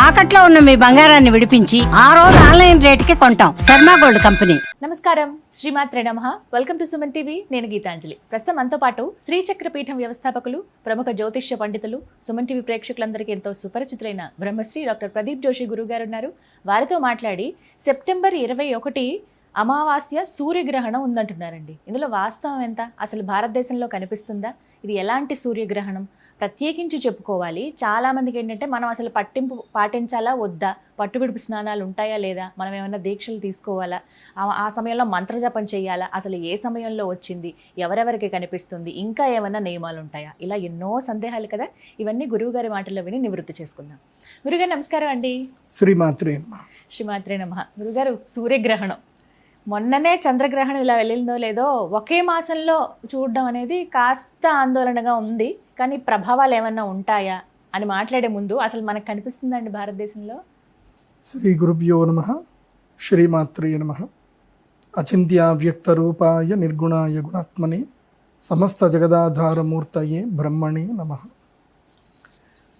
తాకట్లో ఉన్న మీ బంగారాన్ని విడిపించి ఆ రోజు ఆన్లైన్ రేటుకి కొంటాం. Sharma gold company. నమస్కారం, శ్రీమాత్రే నమః. Welcome to Suman TV. నేను గీతాంజలి. ప్రస్తుతం మనతో పాటు శ్రీచక్ర పీఠం వ్యవస్థాపకులు, ప్రముఖ జ్యోతిష్య పండితులు, సుమన్ టీవీ ప్రేక్షకులందరికీ ఎంతో సుపరిచితులైన బ్రహ్మశ్రీ డాక్టర్ ప్రదీప్ జోషి గురువు గారు ఉన్నారు. వారితో మాట్లాడి సెప్టెంబర్ 21 అమావాస్య సూర్యగ్రహణం ఉందంటున్నారండి. ఇందులో వాస్తవం ఎంత? అసలు భారతదేశంలో కనిపిస్తుందా? ఇది ఎలాంటి సూర్యగ్రహణం ప్రత్యేకించి చెప్పుకోవాలి. చాలామందికి ఏంటంటే మనం అసలు పాటించాలా వద్దా, పట్టువిడుపు స్నానాలు ఉంటాయా లేదా, మనం ఏమైనా దీక్షలు తీసుకోవాలా, ఆ సమయంలో మంత్రజపం చేయాలా, అసలు ఏ సమయంలో వచ్చింది, ఎవరెవరికి కనిపిస్తుంది, ఇంకా ఏమైనా నియమాలు ఉంటాయా, ఇలా ఎన్నో సందేహాలు కదా. ఇవన్నీ గురువుగారి మాటల్లో విని నివృత్తి చేసుకుందాం. గురుగారు నమస్కారం అండి. శ్రీమాత్రే నమః. గురుగారు, సూర్యగ్రహణం మొన్ననే చంద్రగ్రహణం ఇలా వెళ్ళిందో లేదో ఒకే మాసంలో చూడడం అనేది కాస్త ఆందోళనగా ఉంది. కానీ ప్రభావాలు ఏమన్నా ఉంటాయా అని మాట్లాడే ముందు అసలు మనకు కనిపిస్తుందండి భారతదేశంలో? శ్రీ గురుభ్యో నమః. శ్రీమాత్రే నమః. అచింత్య వ్యక్త రూపాయ నిర్గుణాయ గుణాత్మనే సమస్త జగదాధారమూర్తయే బ్రహ్మణే నమః.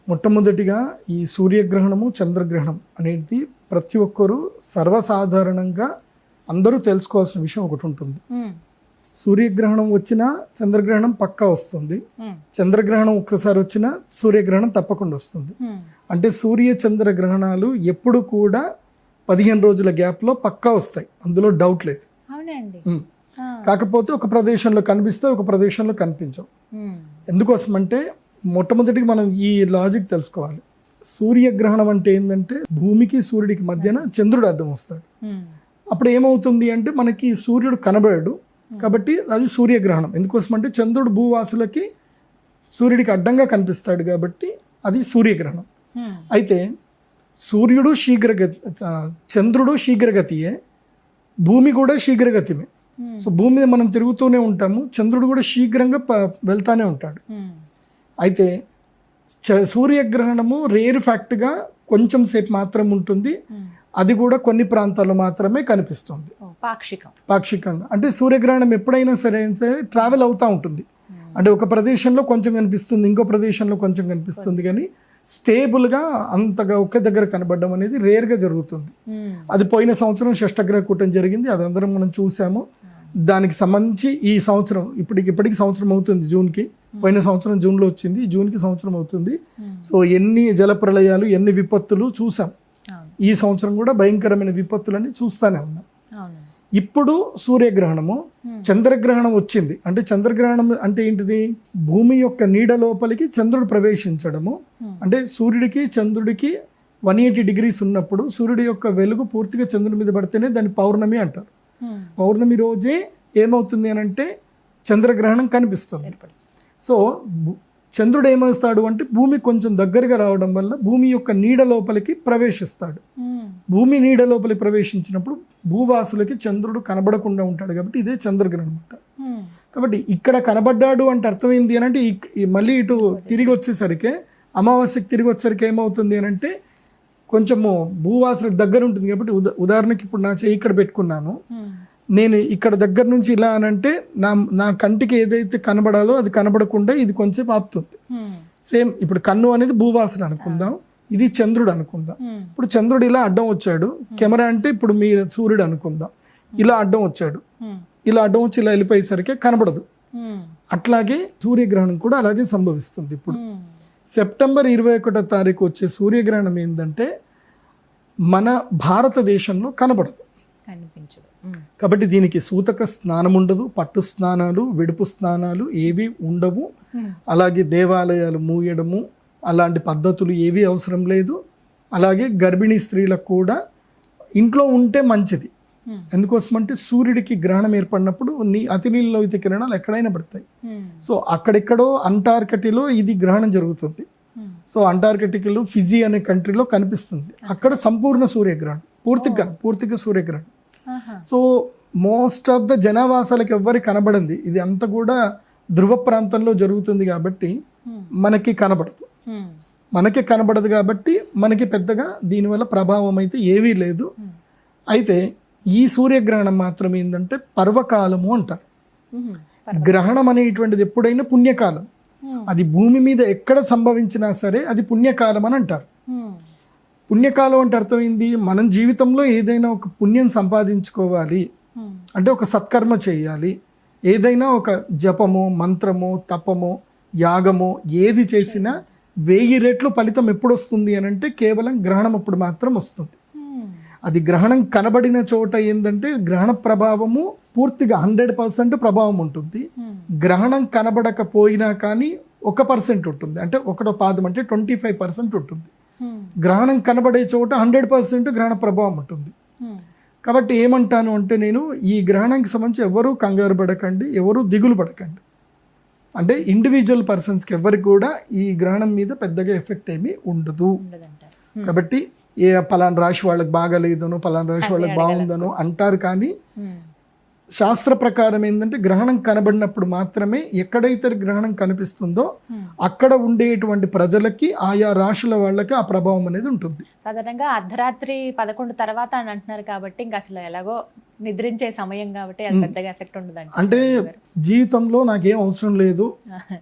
మొట్టమొదటిగా ఈ సూర్యగ్రహణము చంద్రగ్రహణం అనేది ప్రతి ఒక్కరూ సర్వసాధారణంగా అందరూ తెలుసుకోవాల్సిన విషయం ఒకటి ఉంటుంది. సూర్యగ్రహణం వచ్చినా చంద్రగ్రహణం పక్కా వస్తుంది. చంద్రగ్రహణం ఒక్కసారి వచ్చినా సూర్యగ్రహణం తప్పకుండా వస్తుంది. అంటే సూర్య చంద్ర గ్రహణాలు ఎప్పుడు కూడా 15 రోజుల గ్యాప్లో పక్కా వస్తాయి, అందులో డౌట్ లేదు. కాకపోతే ఒక ప్రదేశంలో కనిపిస్తే ఒక ప్రదేశంలో కనిపించవు. ఎందుకోసం అంటే మొట్టమొదటిగా మనం ఈ లాజిక్ తెలుసుకోవాలి. సూర్యగ్రహణం అంటే ఏంటంటే భూమికి సూర్యుడికి మధ్యన చంద్రుడు అడ్డం వస్తాడు. అప్పుడు ఏమవుతుంది అంటే మనకి సూర్యుడు కనబడడు, కాబట్టి అది సూర్యగ్రహణం. ఎందుకోసం అంటే చంద్రుడు భూవాసులకి సూర్యుడికి అడ్డంగా కనిపిస్తాడు కాబట్టి అది సూర్యగ్రహణం. అయితే సూర్యుడు చంద్రుడు శీఘ్రగతియే, భూమి కూడా శీఘ్రగతిమే. సో భూమి మీద మనం తిరుగుతూనే ఉంటాము, చంద్రుడు కూడా శీఘ్రంగా వెళ్తానే ఉంటాడు. అయితే సూర్యగ్రహణము రేర్ ఫ్యాక్ట్గా కొంచెం సేపు మాత్రం ఉంటుంది. అది కూడా కొన్ని ప్రాంతాల్లో మాత్రమే కనిపిస్తుంది, పాక్షికంగా. అంటే సూర్యగ్రహణం ఎప్పుడైనా సరే ట్రావెల్ అవుతూ ఉంటుంది. అంటే ఒక ప్రదేశంలో కొంచెం కనిపిస్తుంది, ఇంకో ప్రదేశంలో కొంచెం కనిపిస్తుంది, కానీ స్టేబుల్గా అంతగా ఒకే దగ్గర కనబడడం అనేది రేర్గా జరుగుతుంది. అది పోయిన సంవత్సరం షష్టగ్రహ కూటం జరిగింది, అది అందరం మనం చూసాము. దానికి సంబంధించి ఈ సంవత్సరం ఇప్పటికి సంవత్సరం అవుతుంది జూన్కి. పోయిన సంవత్సరం జూన్లో వచ్చింది, జూన్కి సంవత్సరం అవుతుంది. సో ఎన్ని జలప్రళయాలు, ఎన్ని విపత్తులు చూసాం. ఈ సంవత్సరం కూడా భయంకరమైన విపత్తులన్నీ చూస్తూనే ఉన్నాం. ఇప్పుడు సూర్యగ్రహణము, చంద్రగ్రహణం వచ్చింది. అంటే చంద్రగ్రహణం అంటే ఏంటిది? భూమి యొక్క నీడ లోపలికి చంద్రుడు ప్రవేశించడము. అంటే సూర్యుడికి చంద్రుడికి 180 degrees ఉన్నప్పుడు సూర్యుడి యొక్క వెలుగు పూర్తిగా చంద్రుడి మీద పడితేనే దాన్ని పౌర్ణమి అంటారు. పౌర్ణమి రోజే ఏమవుతుంది అని అంటే చంద్రగ్రహణం కనిపిస్తుంది. సో చంద్రుడు ఏమవుతాడు అంటే భూమి కొంచెం దగ్గరగా రావడం వల్ల భూమి యొక్క నీడ లోపలికి ప్రవేశిస్తాడు. భూమి నీడ లోపలికి ప్రవేశించినప్పుడు భూవాసులకి చంద్రుడు కనబడకుండా ఉంటాడు, కాబట్టి ఇదే చంద్రగ్రహణం అనమాట. కాబట్టి ఇక్కడ కనబడ్డాడు అంటే అర్థమైంది అని అంటే మళ్ళీ ఇటు తిరిగి వచ్చేసరికి, అమావాస్యకి తిరిగి వచ్చేసరికి ఏమవుతుంది అని అంటే కొంచెము భూవాసులకు దగ్గర ఉంటుంది. కాబట్టి ఉదాహరణకి ఇప్పుడు నా చేయి ఇక్కడ పెట్టుకున్నాను, నేను ఇక్కడ దగ్గర నుంచి ఇలా అని అంటే నా కంటికి ఏదైతే కనబడాలో అది కనబడకుండా ఇది కొంచెం ఆపుతుంది. సేమ్ ఇప్పుడు కన్ను అనేది భూవాసుడు అనుకుందాం, ఇది చంద్రుడు అనుకుందాం. ఇప్పుడు చంద్రుడు ఇలా అడ్డం వచ్చాడు, కెమెరా అంటే ఇప్పుడు మీరు సూర్యుడు అనుకుందాం, ఇలా అడ్డం వచ్చాడు, ఇలా అడ్డం వచ్చి ఇలా వెళ్ళిపోయేసరికి కనబడదు. అట్లాగే సూర్యగ్రహణం కూడా అలాగే సంభవిస్తుంది. ఇప్పుడు సెప్టెంబర్ 21వ తారీఖు వచ్చే సూర్యగ్రహణం ఏంటంటే మన భారతదేశంలో కనబడదు, కాబట్టి దీనికి సూతక స్నానం ఉండదు, పట్టు స్నానాలు, విడుపు స్నానాలు ఏవి ఉండవు. అలాగే దేవాలయాలు మూయడము అలాంటి పద్ధతులు ఏవి అవసరం లేదు. అలాగే గర్భిణీ స్త్రీలకు కూడా ఇంట్లో ఉంటే మంచిది. ఎందుకోసమంటే సూర్యుడికి గ్రహణం ఏర్పడినప్పుడు అతి నీళ్ళలోహిత కిరణాలు ఎక్కడైనా పడతాయి. సో అక్కడెక్కడో అంటార్కిటిలో ఇది గ్రహణం జరుగుతుంది. సో అంటార్కిటికలో ఫిజీ అనే కంట్రీలో కనిపిస్తుంది. అక్కడ సంపూర్ణ సూర్యగ్రహణం, పూర్తిగా సూర్యగ్రహణం. సో మోస్ట్ ఆఫ్ ద జనావాసాలకు ఎవ్వరికి కనబడింది. ఇది అంతా కూడా ధ్రువ ప్రాంతంలో జరుగుతుంది కాబట్టి మనకి కనబడదు కాబట్టి మనకి పెద్దగా దీనివల్ల ప్రభావం అయితే ఏవీ లేదు. అయితే ఈ సూర్యగ్రహణం మాత్రం ఏంటంటే పర్వకాలము అంటారు. గ్రహణం అనేటువంటిది ఎప్పుడైనా పుణ్యకాలం, అది భూమి మీద ఎక్కడ సంభవించినా సరే అది పుణ్యకాలం అని అంటారు. పుణ్యకాలం అంటే అర్థమైంది, మనం జీవితంలో ఏదైనా ఒక పుణ్యం సంపాదించుకోవాలి అంటే ఒక సత్కర్మ చేయాలి, ఏదైనా ఒక జపము, మంత్రము, తపము, యాగము ఏది చేసినా 1000 రెట్లు ఫలితం ఎప్పుడు వస్తుంది అని అంటే కేవలం గ్రహణం అప్పుడు మాత్రం వస్తుంది. అది గ్రహణం కనబడిన చోట ఏంటంటే గ్రహణ ప్రభావము పూర్తిగా 100% ప్రభావం ఉంటుంది. గ్రహణం కనబడకపోయినా కానీ 1% ఉంటుంది, అంటే ఒకటో పాదం అంటే 25% ఉంటుంది. గ్రహణం కనబడే చోట 100% గ్రహణ ప్రభావం ఉంటుంది. కాబట్టి ఏమంటాను అంటే నేను ఈ గ్రహణానికి సంబంధించి ఎవరు కంగారు పడకండి, ఎవరు దిగులు పడకండి. అంటే ఇండివిజువల్ పర్సన్స్కి ఎవరికి కూడా ఈ గ్రహణం మీద పెద్దగా ఎఫెక్ట్ ఏమీ ఉండదు. కాబట్టి ఏ పలానా రాశి వాళ్ళకి బాగాలేదనో పలానా రాశి వాళ్ళకి బాగుందనో అంటారు, కానీ శాస్త్ర ప్రకారం ఏంటంటే గ్రహణం కనబడినప్పుడు మాత్రమే ఎక్కడైతే గ్రహణం కనిపిస్తుందో అక్కడ ఉండేటువంటి ప్రజలకి ఆయా రాశుల వాళ్ళకి ఆ ప్రభావం అనేది ఉంటుంది. సాధారణంగా అర్ధరాత్రి 11 తర్వాత అని అంటున్నారు కాబట్టి ఇంకా అసలు ఎలాగో నిద్రించే సమయం కాబట్టి అది పెద్దగా ఎఫెక్ట్ ఉండదు అంటే జీవితంలో నాకేం అవసరం లేదు,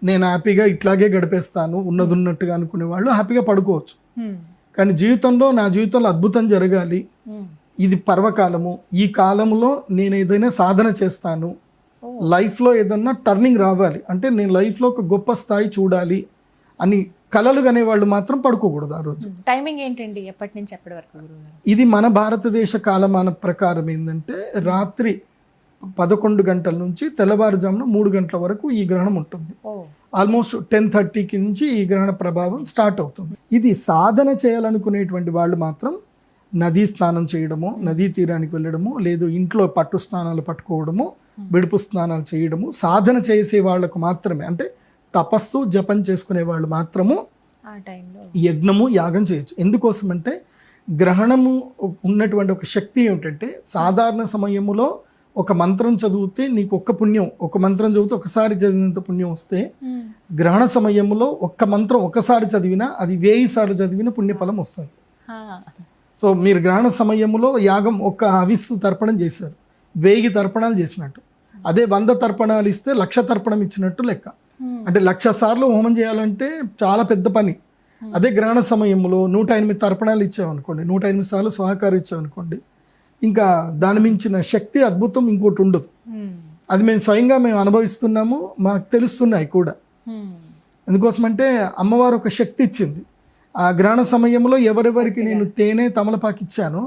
నేను హ్యాపీగా ఇట్లాగే గడిపేస్తాను ఉన్నది ఉన్నట్టుగా అనుకునే వాళ్ళు హ్యాపీగా పడుకోవచ్చు. కానీ జీవితంలో నా జీవితంలో అద్భుతం జరగాలి, ఇది పర్వకాలము, ఈ కాలంలో నేను ఏదైనా సాధన చేస్తాను, లైఫ్లో ఏదన్నా టర్నింగ్ రావాలి అంటే నేను లైఫ్లో ఒక గొప్ప స్థాయి చూడాలి అని కలలు కనే వాళ్ళు మాత్రం పడుకోకూడదు ఆ రోజు. టైమింగ్ ఏంటండి, ఎప్పటి నుంచి ఎప్పటి వరకు? ఇది మన భారతదేశ కాలమాన ప్రకారం ఏంటంటే రాత్రి 11 గంటల నుంచి తెల్లవారుజామున 3 గంటల వరకు ఈ గ్రహణం ఉంటుంది. ఆల్మోస్ట్ 10:30కి నుంచి ఈ గ్రహణ ప్రభావం స్టార్ట్ అవుతుంది. ఇది సాధన చేయాలనుకునేటువంటి వాళ్ళు మాత్రం నదీ స్నానం చేయడము, నదీ తీరానికి వెళ్ళడము, లేదు ఇంట్లో పట్టు స్నానాలు పట్టుకోవడము, విడుపు స్నానాలు చేయడము, సాధన చేసే వాళ్ళకు మాత్రమే, అంటే తపస్సు జపం చేసుకునే వాళ్ళు మాత్రము యజ్ఞము యాగం చేయొచ్చు. ఎందుకోసం అంటే గ్రహణము ఉన్నటువంటి ఒక శక్తి ఏమిటంటే సాధారణ సమయములో ఒక మంత్రం చదివితే నీకు ఒక్క పుణ్యం, ఒక మంత్రం చదివితే ఒకసారి చదివినంత పుణ్యం వస్తే గ్రహణ సమయంలో ఒక్క మంత్రం ఒకసారి చదివినా అది 1000 సార్లు చదివిన పుణ్యఫలం వస్తుంది. సో మీరు గ్రహణ సమయంలో యాగం ఒక్క హవిస్సు తర్పణం చేశారు, 1000 తర్పణాలు చేసినట్టు. అదే 100 తర్పణాలు ఇస్తే 1,00,000 తర్పణం ఇచ్చినట్టు లెక్క. అంటే 1,00,000 సార్లు హోమం చేయాలంటే చాలా పెద్ద పని. అదే గ్రహణ సమయంలో 108 తర్పణాలు ఇచ్చామనుకోండి, 108 సార్లు స్వాహకారం ఇచ్చామనుకోండి, ఇంకా దాని మించిన శక్తి అద్భుతం ఇంకోటి ఉండదు. అది మేము స్వయంగా అనుభవిస్తున్నాము, మాకు తెలుస్తున్నాయి కూడా. ఎందుకోసమంటే అమ్మవారు ఒక శక్తి ఇచ్చింది. ఆ గ్రహణ సమయంలో ఎవరెవరికి నేను తేనె తమలపాకు ఇచ్చానో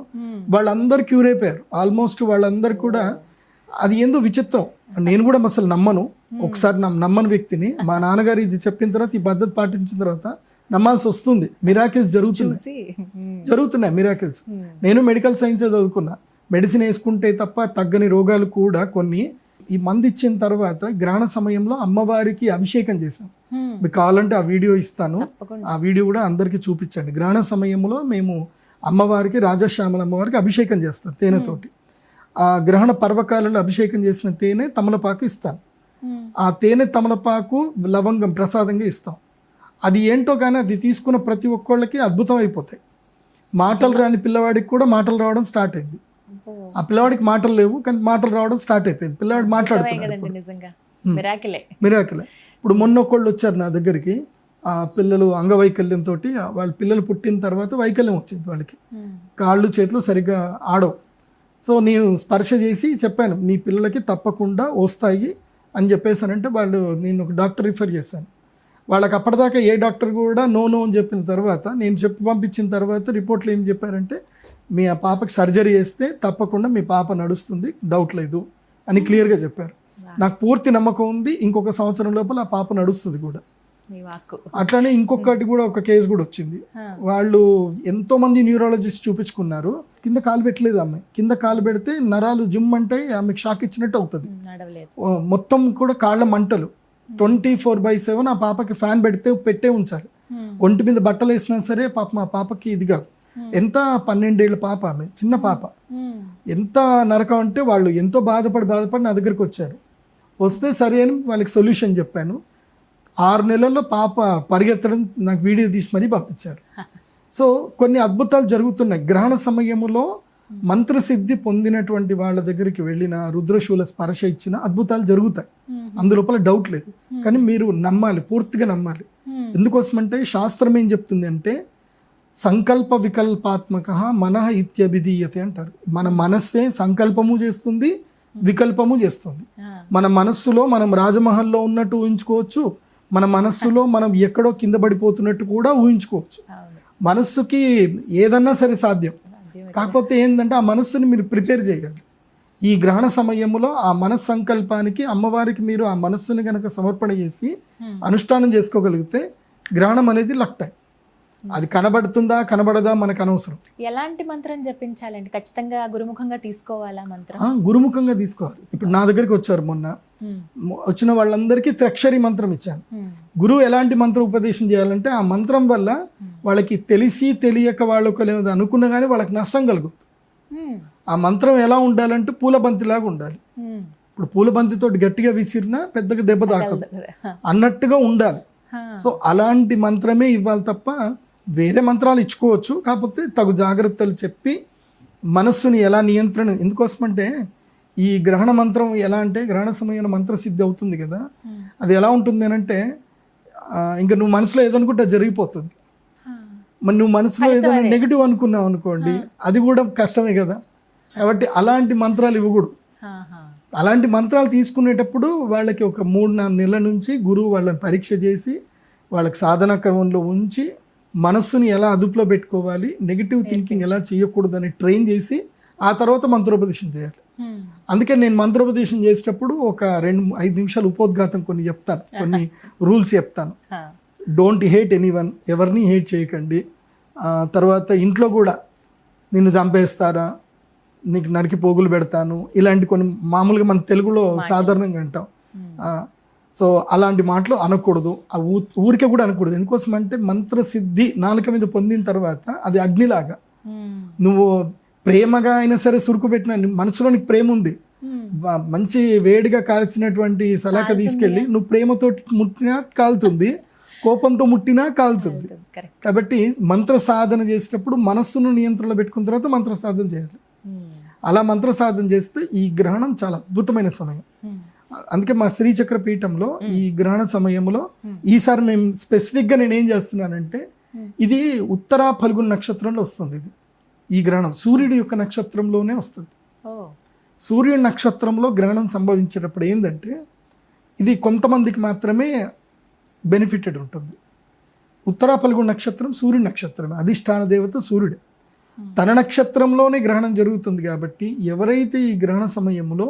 వాళ్ళందరూ క్యూర్ అయిపోయారు. ఆల్మోస్ట్ వాళ్ళందరూ కూడా. అది ఏందో విచిత్రం, నేను కూడా అసలు నమ్మను, ఒకసారి నమ్మని వ్యక్తిని. మా నాన్నగారు ఇది చెప్పిన తర్వాత ఈ పద్ధతి పాటించిన తర్వాత నమ్మాల్సి వస్తుంది. మిరాకిల్స్ జరుగుతున్నాయి మిరాకిల్స్. నేను మెడికల్ సైన్స్ చదువుకున్నా, మెడిసిన్ వేసుకుంటే తప్ప తగ్గని రోగాలు కూడా కొన్ని. ఈ మందు ఇచ్చిన తర్వాత గ్రహణ సమయంలో అమ్మవారికి అభిషేకం చేశాం. మీకు కావాలంటే ఆ వీడియో ఇస్తాను, ఆ వీడియో కూడా అందరికీ చూపించండి. గ్రహణ సమయంలో మేము అమ్మవారికి, రాజశ్యామల అమ్మవారికి అభిషేకం చేస్తాం తేనెతోటి. ఆ గ్రహణ పర్వకాలలో అభిషేకం చేసిన తేనె తమలపాకు ఇస్తాను. ఆ తేనె తమలపాకు లవంగం ప్రసాదంగా ఇస్తాం. అది ఏంటో కానీ అది తీసుకున్న ప్రతి ఒక్కళ్ళకి అద్భుతం అయిపోతాయి. మాటలు రాని పిల్లవాడికి కూడా మాటలు రావడం స్టార్ట్ అయింది. ఆ పిల్లవాడికి మాటలు లేవు కానీ మాటలు రావడం స్టార్ట్ అయిపోయింది, పిల్లవాడు మాట్లాడుతున్నాడు. మిరాకిలే. ఇప్పుడు మొన్న ఒకళ్ళు వచ్చారు నా దగ్గరికి, ఆ పిల్లలు అంగవైకల్యంతో, వాళ్ళ పిల్లలు పుట్టిన తర్వాత వైకల్యం వచ్చింది వాళ్ళకి, కాళ్ళు చేతులు సరిగ్గా ఆడవు. సో నేను స్పర్శ చేసి చెప్పాను, మీ పిల్లలకి తప్పకుండా వస్తాయి అని చెప్పేసానంటే వాళ్ళు, నేను ఒక డాక్టర్ రిఫర్ చేశాను. వాళ్ళకి అప్పటిదాకా ఏ డాక్టర్ కూడా నో అని చెప్పిన తర్వాత, నేను చెప్పి పంపించిన తర్వాత రిపోర్ట్లు ఏం చెప్పారంటే, మీ ఆ పాపకి సర్జరీ చేస్తే తప్పకుండా మీ పాప నడుస్తుంది, డౌట్ లేదు అని క్లియర్గా చెప్పారు. నాకు పూర్తి నమ్మకం ఉంది, ఇంకొక సంవత్సరం లోపల ఆ పాప నడుస్తుంది కూడా. అట్లానే ఇంకొకటి కూడా ఒక కేసు కూడా వచ్చింది. వాళ్ళు ఎంతో మంది న్యూరాలజిస్ట్ చూపించుకున్నారు, కింద కాలు పెట్టలేదు అమ్మాయి. కింద కాలు పెడితే నరాలు జిమ్ అంటే ఆమెకు షాక్ ఇచ్చినట్టు అవుతుంది. మొత్తం కూడా కాళ్ళ మంటలు 24/7. ఆ పాపకి ఫ్యాన్ పెట్టే ఉంచాలి. ఒంటి మీద బట్టలు వేసినా సరే పాప, మా పాపకి ఇది కాదు. ఎంత 12 ఏళ్ళ పాప, ఆమె చిన్న పాప. ఎంత నరకం అంటే వాళ్ళు ఎంతో బాధపడి నా దగ్గరికి వచ్చారు. వస్తే సరే అని వాళ్ళకి సొల్యూషన్ చెప్పాను. 6 నెలల్లో పాప పరిగెత్తడం నాకు వీడియో తీసి మరీ పంపించారు. సో కొన్ని అద్భుతాలు జరుగుతున్నాయి. గ్రహణ సమయంలో మంత్రసిద్ధి పొందినటువంటి వాళ్ళ దగ్గరికి వెళ్ళిన, రుద్రశూల స్పర్శ ఇచ్చిన అద్భుతాలు జరుగుతాయి, అందులోపల డౌట్ లేదు. కానీ మీరు నమ్మాలి, పూర్తిగా నమ్మాలి. ఎందుకోసమంటే శాస్త్రం ఏం చెప్తుంది అంటే, సంకల్ప వికల్పాత్మక మనః ఇత్యభిధీయతే అంటారు. మన మనస్సే సంకల్పము చేస్తుంది, వికల్పము చేస్తుంది. మన మనస్సులో మనం రాజమహల్లో ఉన్నట్టు ఊహించుకోవచ్చు, మన మనస్సులో మనం ఎక్కడో కింద పడిపోతున్నట్టు కూడా ఊహించుకోవచ్చు. మనస్సుకి ఏదన్నా సరే సాధ్యం. కాకపోతే ఏంటంటే ఆ మనస్సుని మీరు ప్రిపేర్ చేయాలి. ఈ గ్రహణ సమయంలో ఆ మనస్సంకల్పానికి అమ్మవారికి మీరు ఆ మనస్సుని కనుక సమర్పణ చేసి అనుష్ఠానం చేసుకోగలిగితే గ్రహణం అనేది లక్టాయి. అది కనబడుతుందా కనబడదా మనకు అనవసరం. ఎలాంటి మంత్రం జపించాలండి? ఖచ్చితంగా గురుముఖంగా తీసుకోవాలా మంత్రం? గురుముఖంగా తీసుకోవాలి. ఇప్పుడు నా దగ్గరికి వచ్చారు మొన్న, వచ్చిన వాళ్ళందరికీ త్రక్షరి మంత్రం ఇచ్చాను. గురువు ఎలాంటి మంత్ర ఉపదేశం చేయాలంటే ఆ మంత్రం వల్ల వాళ్ళకి తెలిసి తెలియక వాళ్ళకు లేదు అనుకున్నా కానీ వాళ్ళకి నష్టం కలుగుతుంది. ఆ మంత్రం ఎలా ఉండాలంటే పూలబంతిలాగా ఉండాలి. ఇప్పుడు పూలబంతితో గట్టిగా విసిరినా పెద్దగా దెబ్బ తాకదు అన్నట్టుగా ఉండాలి. సో అలాంటి మంత్రమే ఇవ్వాలి తప్ప వేరే మంత్రాలు ఇచ్చుకోవచ్చు. కాకపోతే తగు జాగ్రత్తలు చెప్పి మనస్సుని ఎలా నియంత్రణ, ఎందుకోసమంటే ఈ గ్రహణ మంత్రం ఎలా అంటే గ్రహణ సమయంలో మంత్రసిద్ధి అవుతుంది కదా, అది ఎలా ఉంటుంది అని అంటే ఇంకా నువ్వు మనసులో ఏదనుకుంటే జరిగిపోతుంది. మరి నువ్వు మనసులో ఏదైనా నెగిటివ్ అనుకున్నావు అనుకోండి, అది కూడా కష్టమే కదా. కాబట్టి అలాంటి మంత్రాలు ఇవ్వకూడదు. అలాంటి మంత్రాలు తీసుకునేటప్పుడు వాళ్ళకి ఒక 3-4 నెలల నుంచి గురువు వాళ్ళని పరీక్ష చేసి వాళ్ళకి సాధనా క్రమంలో ఉంచి మనస్సుని ఎలా అదుపులో పెట్టుకోవాలి, నెగిటివ్ థింకింగ్ ఎలా చేయకూడదని ట్రైన్ చేసి ఆ తర్వాత మంత్రోపదేశం చేయాలి. అందుకే నేను మంత్రోపదేశం చేసేటప్పుడు ఒక 2-5 నిమిషాలు ఉపోద్ఘాతం కొన్ని చెప్తాను, కొన్ని రూల్స్ చెప్తాను. డోంట్ హేట్ ఎనీవన్, ఎవరిని హేట్ చేయకండి. తర్వాత ఇంట్లో కూడా నిన్ను చంపేస్తారా, నీకు నరికి పోగులు పెడతాను, ఇలాంటి కొన్ని మామూలుగా మన తెలుగులో సాధారణంగా అంటాం. సో అలాంటి మాటలు అనకూడదు. ఆ ఊరికే కూడా అనకూడదు. ఎందుకోసం అంటే మంత్రసిద్ధి నాలుక మీద పొందిన తర్వాత అది అగ్నిలాగా, నువ్వు ప్రేమగా అయినా సరే సురుకు పెట్టిన మనసులో నీకు ప్రేమ ఉంది, మంచి వేడిగా కాల్చినటువంటి సలాక తీసుకెళ్ళి నువ్వు ప్రేమతో ముట్టినా కాలుతుంది, కోపంతో ముట్టినా కాలుతుంది. కాబట్టి మంత్ర సాధన చేసేటప్పుడు మనస్సును నియంత్రణలో పెట్టుకున్న తర్వాత మంత్ర సాధన చేయాలి. అలా మంత్ర సాధన చేస్తే ఈ గ్రహణం చాలా అద్భుతమైన సమయం. అందుకే మా శ్రీచక్ర పీఠంలో ఈ గ్రహణ సమయంలో ఈసారి మేము స్పెసిఫిక్గా నేనేం చేస్తున్నానంటే, ఇది ఉత్తరా ఫల్గుణ నక్షత్రంలో వస్తుంది. ఇది ఈ గ్రహణం సూర్యుడి యొక్క నక్షత్రంలోనే వస్తుంది. సూర్యుడి నక్షత్రంలో గ్రహణం సంభవించేటప్పుడు ఏంటంటే ఇది కొంతమందికి మాత్రమే బెనిఫిటెడ్ ఉంటుంది. ఉత్తరా ఫల్గుణ నక్షత్రం సూర్యుడి నక్షత్రమే, అధిష్టాన దేవత సూర్యుడే. తన నక్షత్రంలోనే గ్రహణం జరుగుతుంది కాబట్టి ఎవరైతే ఈ గ్రహణ సమయంలో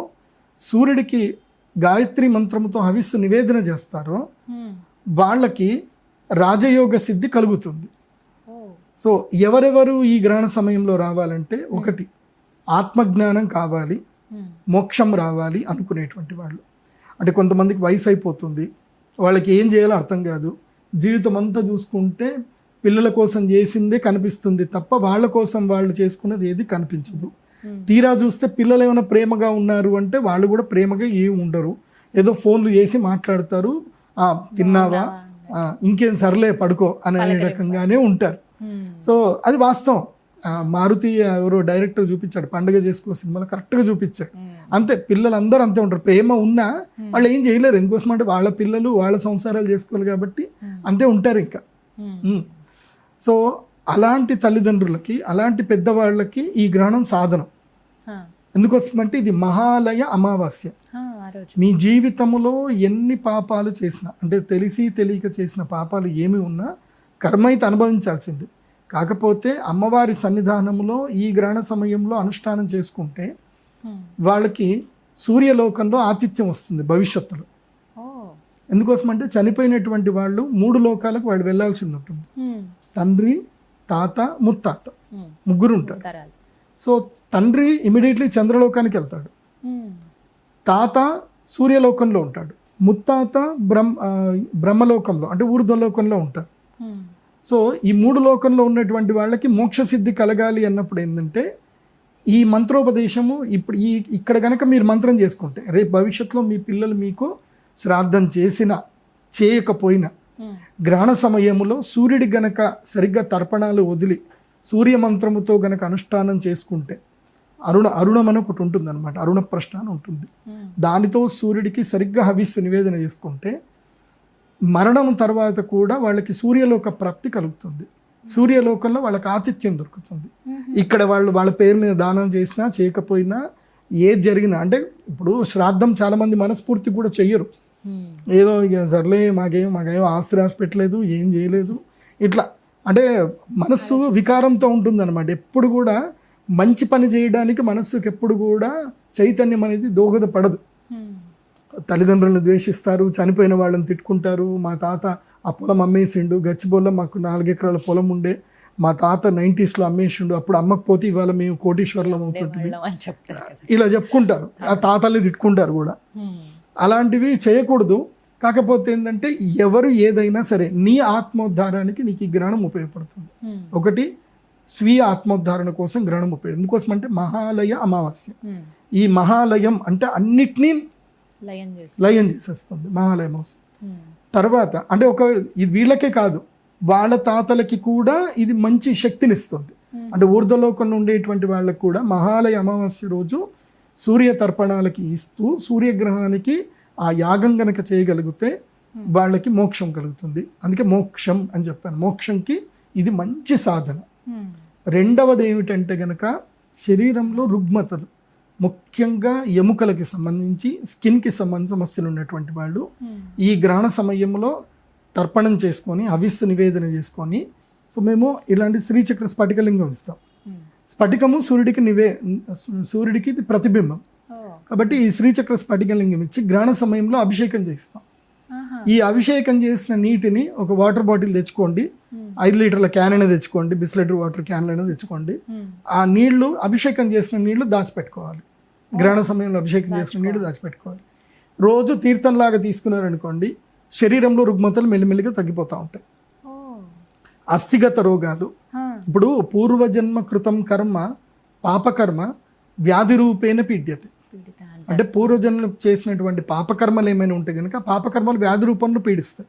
సూర్యుడికి గాయత్రి మంత్రముతో హవిస్సు నివేదన చేస్తారో వాళ్ళకి రాజయోగ సిద్ధి కలుగుతుంది. సో ఎవరెవరు ఈ గ్రహణ సమయంలో రావాలంటే, ఒకటి ఆత్మజ్ఞానం కావాలి, మోక్షం రావాలి అనుకునేటువంటి వాళ్ళు. అంటే కొంతమందికి వయసు అయిపోతుంది, వాళ్ళకి ఏం చేయాలో అర్థం కాదు, జీవితం అంతా చూసుకుంటే పిల్లల కోసం చేసిందే కనిపిస్తుంది తప్ప వాళ్ళ కోసం వాళ్ళు చేసుకున్నది ఏది కనిపించదు. తీరా చూస్తే పిల్లలు ఏమైనా ప్రేమగా ఉన్నారు అంటే వాళ్ళు కూడా ప్రేమగా ఏమి ఉండరు, ఏదో ఫోన్లు చేసి మాట్లాడతారు, తిన్నావా, ఇంకేం సర్లే పడుకో అనే రకంగానే ఉంటారు. సో అది వాస్తవం. మారుతి ఎవరో డైరెక్టర్ చూపించాడు పండుగ చేసుకో సినిమాలో, కరెక్ట్గా చూపించాడు. అంతే, పిల్లలందరూ అంతే ఉంటారు. ప్రేమ ఉన్నా వాళ్ళు ఏం చేయలేరు. ఎందుకోసం అంటే వాళ్ళ పిల్లలు వాళ్ళ సంసారాలు చేసుకోవాలి కాబట్టి అంతే ఉంటారు ఇంకా. సో అలాంటి తల్లిదండ్రులకి, అలాంటి పెద్దవాళ్ళకి ఈ గ్రహణం సాధనం. ఎందుకోసమంటే ఇది మహాలయ అమావాస్య. మీ జీవితంలో ఎన్ని పాపాలు చేసినా, అంటే తెలిసి తెలియక చేసిన పాపాలు ఏమి ఉన్నా కర్మ అయితే అనుభవించాల్సింది. కాకపోతే అమ్మవారి సన్నిధానంలో ఈ గ్రహణ సమయంలో అనుష్ఠానం చేసుకుంటే వాళ్ళకి సూర్యలోకంలో ఆతిథ్యం వస్తుంది భవిష్యత్తులో. ఎందుకోసం అంటే చనిపోయినటువంటి వాళ్ళు 3 లోకాలకు వాళ్ళు వెళ్ళాల్సింది ఉంటుంది. తండ్రి, తాత, ముత్తాత, ముగ్గురు ఉంటారు. సో తండ్రి ఇమీడియట్లీ చంద్రలోకానికి వెళ్తాడు, తాత సూర్యలోకంలో ఉంటాడు, ముత్తాత బ్రహ్మలోకంలో అంటే ఊర్ధ్వలోకంలో ఉంటారు. సో ఈ 3 లోకంలో ఉన్నటువంటి వాళ్ళకి మోక్షసిద్ధి కలగాలి అన్నప్పుడు ఏంటంటే ఈ మంత్రోపదేశము ఇప్పుడు ఇక్కడ కనుక మీరు మంత్రం చేసుకుంటే రేపు భవిష్యత్తులో మీ పిల్లలు మీకు శ్రాద్ధం చేసినా చేయకపోయినా గ్రహణ సమయంలో సూర్యుడి గనక సరిగ్గా తర్పణాలు వదిలి సూర్య మంత్రముతో గనక అనుష్ఠానం చేసుకుంటే, అరుణం అని ఒకటి ఉంటుంది అనమాట, అరుణ ప్రశ్న ఉంటుంది, దానితో సూర్యుడికి సరిగ్గా హవిస్సు నివేదన చేసుకుంటే మరణం తర్వాత కూడా వాళ్ళకి సూర్యలోక ప్రాప్తి కలుగుతుంది. సూర్యలోకంలో వాళ్ళకి ఆతిథ్యం దొరుకుతుంది. ఇక్కడ వాళ్ళ పేరు మీద దానం చేసినా చేయకపోయినా ఏది జరిగినా, అంటే ఇప్పుడు శ్రాద్ధం చాలా మంది మనస్ఫూర్తి కూడా చెయ్యరు. ఏదో ఇక సర్లే మాకేం ఆస్తి రాసి పెట్టలేదు, ఏం చేయలేదు, ఇట్లా అంటే మనస్సు వికారంతో ఉంటుందన్నమాట. ఎప్పుడు కూడా మంచి పని చేయడానికి మనస్సుకి ఎప్పుడు కూడా చైతన్యం అనేది దోహదపడదు. తల్లిదండ్రులను ద్వేషిస్తారు, చనిపోయిన వాళ్ళని తిట్టుకుంటారు. మా తాత ఆ పొలం అమ్మేసిండు, గచ్చిబొల్ల మాకు 4 ఎకరాల పొలం ఉండే, మా తాత 90s అమ్మేసిండు, అప్పుడు అమ్మకపోతే ఇవాళ మేము కోటీశ్వరులం అవుతుంటుంది, ఇలా చెప్పుకుంటారు. ఆ తాతల్ని తిట్టుకుంటారు కూడా. అలాంటివి చేయకూడదు. కాకపోతే ఏంటంటే ఎవరు ఏదైనా సరే నీ ఆత్మోద్ధారానికి నీకు ఈ గ్రహణం ఉపయోగపడుతుంది. ఒకటి స్వీయ ఆత్మోద్ధారణ కోసం గ్రహణం ఉపయోగం. ఎందుకోసం అంటే మహాలయ అమావాస్య. ఈ మహాలయం అంటే అన్నిటినీ లయం చేసేస్తుంది మహాలయ అమావాస్య. తర్వాత అంటే ఇది వీళ్ళకే కాదు, వాళ్ళ తాతలకి కూడా ఇది మంచి శక్తిని ఇస్తుంది. అంటే ఊర్ధ్వలోకంలో ఉండేటువంటి వాళ్ళకు కూడా మహాలయ అమావాస్య రోజు సూర్య తర్పణాలకి ఇస్తూ సూర్యగ్రహానికి ఆ యాగం గనక చేయగలిగితే వాళ్ళకి మోక్షం కలుగుతుంది. అందుకే మోక్షం అని చెప్పాను. మోక్షంకి ఇది మంచి సాధన. రెండవది ఏమిటంటే గనక శరీరంలో రుగ్మతలు, ముఖ్యంగా ఎముకలకి సంబంధించి స్కిన్కి సంబంధించిన సమస్యలు ఉన్నటువంటి వాళ్ళు ఈ గ్రహణ సమయంలో తర్పణం చేసుకొని హవిస్సు నివేదన చేసుకొని, సో మేము ఇలాంటి శ్రీచక్ర స్ఫటికలింగం ఇస్తాం. స్ఫటికము సూర్యుడికి ఇది ప్రతిబింబం కాబట్టి ఈ శ్రీచక్ర స్ఫటికలింగం ఇచ్చి గ్రహణ సమయంలో అభిషేకం చేస్తాం. ఈ అభిషేకం చేసిన నీటిని ఒక వాటర్ బాటిల్ తెచ్చుకోండి, 5 లీటర్ల క్యాన్ అయినా తెచ్చుకోండి, బిస్లెటర్ వాటర్ క్యాన్లు అయినా తెచ్చుకోండి. ఆ నీళ్లు అభిషేకం చేసిన నీళ్లు దాచిపెట్టుకోవాలి. గ్రహణ సమయంలో అభిషేకం చేసిన నీళ్లు దాచిపెట్టుకోవాలి. రోజు తీర్థంలాగా తీసుకున్నారనుకోండి, శరీరంలో రుగ్మతలు మెల్లిమెల్లిగా తగ్గిపోతూ ఉంటాయి. అస్థిగత రోగాలు, ఇప్పుడు పూర్వజన్మ కృతం కర్మ పాపకర్మ వ్యాధి రూపేణ పీడ్యతే. అంటే పూర్వజన్మ చేసినటువంటి పాపకర్మలు ఏమైనా ఉంటే కనుక పాపకర్మలు వ్యాధి రూపంలో పీడిస్తాయి.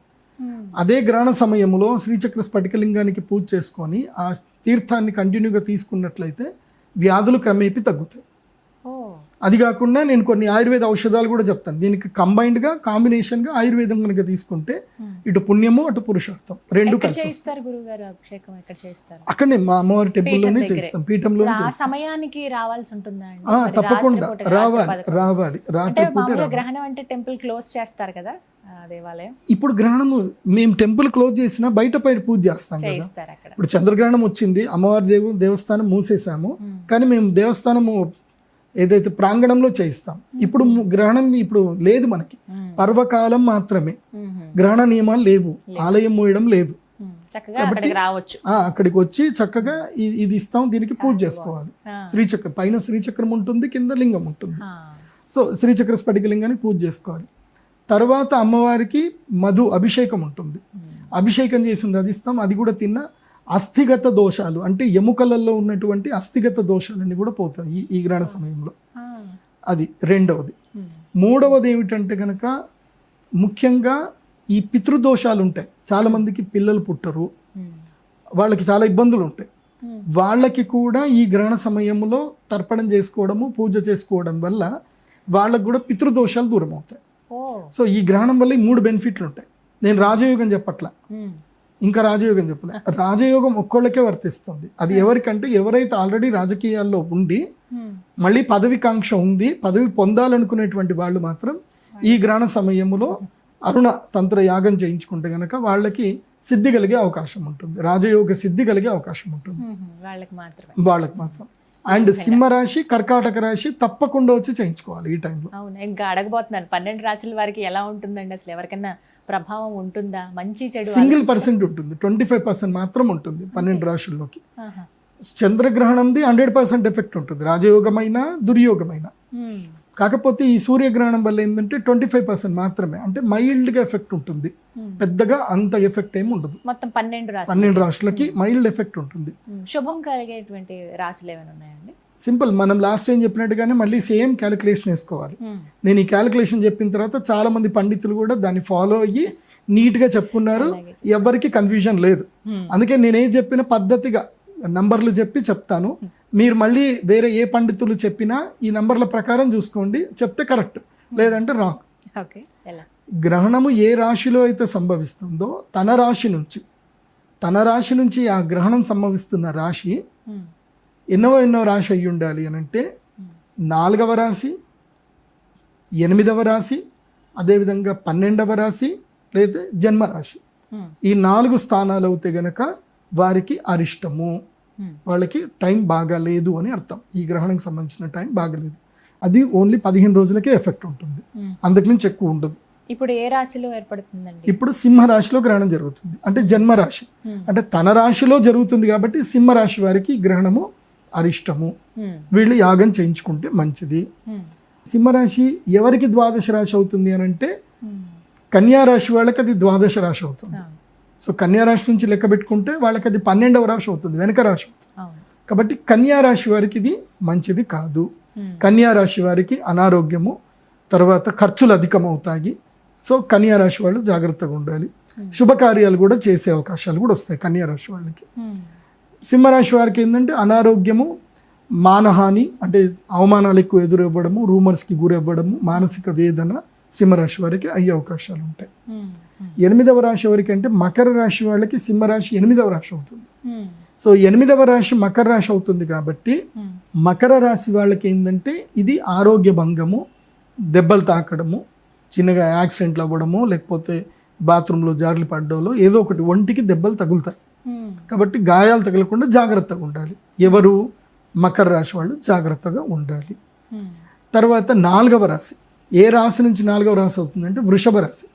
అదే గ్రహణ సమయంలో శ్రీచక్ర స్ఫటికలింగానికి పూజ చేసుకొని ఆ తీర్థాన్ని కంటిన్యూగా తీసుకున్నట్లయితే వ్యాధులు క్రమేపీ తగ్గుతాయి. అది కాకుండా నేను కొన్ని ఆయుర్వేద ఔషధాలు కూడా చెప్తాను. దీనికి కంబైన్డ్గా కాంబినేషన్గా ఆయుర్వేదం కనుక తీసుకుంటే ఇటు పుణ్యము అటు పురుషార్థం రెండు కలిసి అక్కడనే మా అమ్మవారి టెంపుల్లోనే చేస్తాం, పీఠంలోనే సమయానికి రావాల్సి ఉంటుందా? తప్పకుండా రావాలి. రాత్రి పూట గ్రహణం అంటే టెంపుల్ క్లోజ్ చేస్తారు కదా దేవాలయం. ఇప్పుడు గ్రహణము మేము టెంపుల్ క్లోజ్ చేసినా బయట పూజ చేస్తాం కదా. ఇప్పుడు చంద్రగ్రహణం వచ్చింది, అమ్మవారి దేవస్థానం మూసేసాము, కానీ మేము దేవస్థానము ఏదైతే ప్రాంగణంలో చేయిస్తాం. ఇప్పుడు గ్రహణం ఇప్పుడు లేదు, మనకి పర్వకాలం మాత్రమే, గ్రహణ నియమాలు లేవు, ఆలయం మూయడం లేదు. కాబట్టి అక్కడికి వచ్చి చక్కగా ఇది ఇస్తాం, దీనికి పూజ చేసుకోవాలి. శ్రీచక్రం పైన శ్రీచక్రం ఉంటుంది, కింద లింగం ఉంటుంది. సో శ్రీచక్ర స్ఫటికలింగానికి పూజ చేసుకోవాలి. తర్వాత అమ్మవారికి మధు అభిషేకం ఉంటుంది, అభిషేకం చేసింది అది ఇస్తాం. అది కూడా తిన్న అస్థిగత దోషాలు అంటే ఎముకలలో ఉన్నటువంటి అస్థిగత దోషాలన్నీ కూడా పోతాయి ఈ గ్రహణ సమయంలో. అది రెండవది. మూడవది ఏమిటంటే కనుక ముఖ్యంగా ఈ పితృదోషాలు ఉంటాయి. చాలా మందికి పిల్లలు పుట్టరు, వాళ్ళకి చాలా ఇబ్బందులు ఉంటాయి. వాళ్ళకి కూడా ఈ గ్రహణ సమయంలో తర్పణం చేసుకోవడము పూజ చేసుకోవడం వల్ల వాళ్ళకు కూడా పితృదోషాలు దూరం అవుతాయి. సో ఈ గ్రహణం వల్ల ఈ 3 బెనిఫిట్లు ఉంటాయి. నేను రాజయోగం చెప్పట్లా, ఇంకా రాజయోగం చెప్పలే. రాజయోగం ఒక్కళ్ళకే వర్తిస్తుంది. అది ఎవరికంటే ఎవరైతే ఆల్రెడీ రాజకీయాల్లో ఉండి మళ్ళీ పదవికాంక్ష ఉంది, పదవి పొందాలనుకునేటువంటి వాళ్ళు మాత్రం ఈ గ్రహణ సమయంలో అరుణ తంత్ర యాగం చేయించుకుంటే గనక వాళ్ళకి సిద్ధి కలిగే అవకాశం ఉంటుంది, రాజయోగ సిద్ధి కలిగే అవకాశం ఉంటుంది వాళ్ళకి మాత్రం. అండ్ సింహరాశి కర్కాటక రాశి తప్పకుండా వచ్చి చేయించుకోవాలి ఈ టైంలో. అవును, ఇంకా అడగబోతున్నాను 12 రాశుల వారికి ఎలా ఉంటుందండి, అసలు ఎవరికైనా ప్రభావం ఉంటుందా? మంచి చెడు సింగిల్% ఉంటుంది, 25% మాత్రం ఉంటుంది 12 రాశుల్లోకి. చంద్రగ్రహణంది 100% ఎఫెక్ట్ ఉంటుంది, రాజయోగమైన దుర్యోగమైన. కాకపోతే ఈ సూర్యగ్రహణం వల్ల ఏంటంటే 25% మాత్రమే, అంటే మైల్డ్గా ఎఫెక్ట్ ఉంటుంది, పెద్దగా అంత ఎఫెక్ట్ ఏమి ఉండదు. మొత్తం 12 రాశులకి మైల్డ్ ఎఫెక్ట్ ఉంటుంది. శుభం కలిగేటువంటి రాశులు ఏమైనా ఉన్నాయండి? సింపుల్, మనం లాస్ట్ టైం చెప్పినట్టుగానే మళ్ళీ సేమ్ క్యాలిక్యులేషన్ వేసుకోవాలి. నేను ఈ క్యాలిక్యులేషన్ చెప్పిన తర్వాత చాలా మంది పండితులు కూడా దాన్ని ఫాలో అయ్యి నీట్గా చెప్పుకున్నారు, ఎవరికి కన్ఫ్యూజన్ లేదు. అందుకే నేనేం చెప్పిన పద్ధతిగా నంబర్లు చెప్తాను. మీరు మళ్ళీ వేరే ఏ పండితులు చెప్పినా ఈ నంబర్ల ప్రకారం చూసుకోండి, చెప్తే కరెక్ట్, లేదంటే రాంగ్. గ్రహణము ఏ రాశిలో అయితే సంభవిస్తుందో తన రాశి నుంచి తన రాశి నుంచి ఆ గ్రహణం సంభవిస్తున్న రాశి ఎన్నో రాశి అయ్యి ఉండాలి అని అంటే 4వ రాశి, 8వ రాశి, అదేవిధంగా 12వ రాశి లేదా జన్మరాశి. ఈ 4 స్థానాలు అవుతే గనక వారికి అరిష్టము, వాళ్ళకి టైం బాగాలేదు అని అర్థం. ఈ గ్రహణంకి సంబంధించిన టైం బాగాలేదు. అది ఓన్లీ 15 రోజులకే ఎఫెక్ట్ ఉంటుంది, అంతకుమించి ఎక్కువ ఉండదు. ఇప్పుడు ఏ రాశిలో ఏర్పడుతుందండి? ఇప్పుడు సింహరాశిలో గ్రహణం జరుగుతుంది, అంటే జన్మరాశి, అంటే తన రాశిలో జరుగుతుంది కాబట్టి సింహరాశి వారికి గ్రహణము అరిష్టము. వీళ్ళు యాగం చేయించుకుంటే మంచిది. సింహరాశి ఎవరికి ద్వాదశ రాశి అవుతుంది అని అంటే కన్యా రాశి వాళ్ళకి అది ద్వాదశ రాశి అవుతుంది. సో కన్యా రాశి నుంచి లెక్క పెట్టుకుంటే వాళ్ళకి అది 12వ రాశి అవుతుంది, వెనక రాశి అవుతుంది. కాబట్టి కన్యా రాశి వారికి ఇది మంచిది కాదు. కన్యా రాశి వారికి అనారోగ్యము, తర్వాత ఖర్చులు అధికమవుతాయి. సో కన్యా రాశి వాళ్ళు జాగ్రత్తగా ఉండాలి. శుభకార్యాలు కూడా చేసే అవకాశాలు కూడా వస్తాయి కన్యా రాశి వాళ్ళకి. సింహరాశి వారికి ఏంటంటే అనారోగ్యము, మానహాని, అంటే అవమానాలు ఎక్కువ ఎదురవ్వడము, రూమర్స్కి గురవ్వడము, మానసిక వేదన సింహరాశి వారికి అయ్యే అవకాశాలు ఉంటాయి. 8వ రాశి వారికి అంటే మకర రాశి వాళ్ళకి సింహరాశి 8వ రాశి అవుతుంది. సో 8వ రాశి మకర రాశి అవుతుంది కాబట్టి మకర రాశి వాళ్ళకి ఏంటంటే ఇది ఆరోగ్య భంగము, దెబ్బలు తాకడము, చిన్నగా యాక్సిడెంట్లు అవ్వడము, లేకపోతే బాత్రూంలో జార్లు పడ్డోలో ఏదో ఒకటి ఒంటికి దెబ్బలు తగులుతాయి. కాబట్టి గాయాలు తగలకుండా జాగ్రత్తగా ఉండాలి. ఎవరు? మకర రాశి వాళ్ళు జాగ్రత్తగా ఉండాలి. తర్వాత 4వ రాశి, ఏ రాశి నుంచి 4వ రాశి అవుతుందంటే వృషభ రాశి.